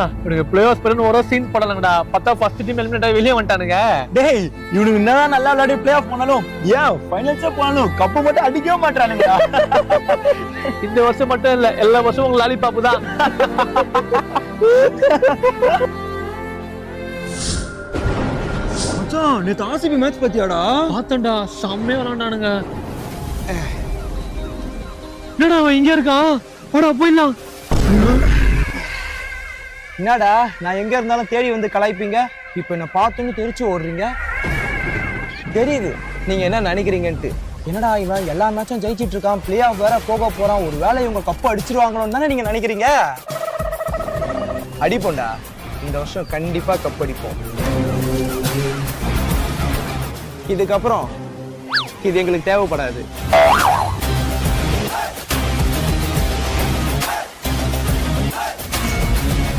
மச்சான் இவனுக்கு play off பண்ணு ஒரு சீன் போடலங்கடா பார்த்தா ஃபர்ஸ்ட் டீம் எலிமினேட் ஆகி வெளியே வந்துட்டானுங்க. டேய் இவனுக்கு என்னதான் நல்லா விளையாடி பிளே ஆஃப் பண்ணாலும் ஏன் ஃபைனல்ஸே போனாலும் கப்பு மட்டும் அடிக்கவே மாட்டானுங்க. இந்த வருஷம் மட்டும் இல்ல எல்லா வருஷமும் உங்க லாலிபாப்பு தான். மச்சான் நேத்து ஆர்சிபி மேட்ச் பத்தியாடா? பார்த்தேன்டா செம்மையா விளையாண்டானுங்க. என்னடா அவன் இங்க இருக்கான்? போடா போயிடலாம். என்னடா நான் எங்க இருந்தாலும் தேடி வந்து கலாய்ப்பீங்க, இப்ப என்ன பார்த்தோன்னு தெரிச்சு ஓடுறீங்க. தெரியுது நீங்க என்ன நினைக்கிறீங்கன்ட்டு. என்னடா இவன் எல்லா மேட்சும் ஜெயிச்சிட்டு இருக்கான், பிளே ஆஃப் வேற போக போறான், ஒரு வேளை இவங்க கப்பு அடிச்சிருவாங்களோன்னு தானே நீங்க நினைக்கிறீங்க. அடிப்போம்டா, இந்த வருஷம் கண்டிப்பா கப் அடிப்போம். இதுக்கப்புறம் இது எங்களுக்கு தேவைப்படாது.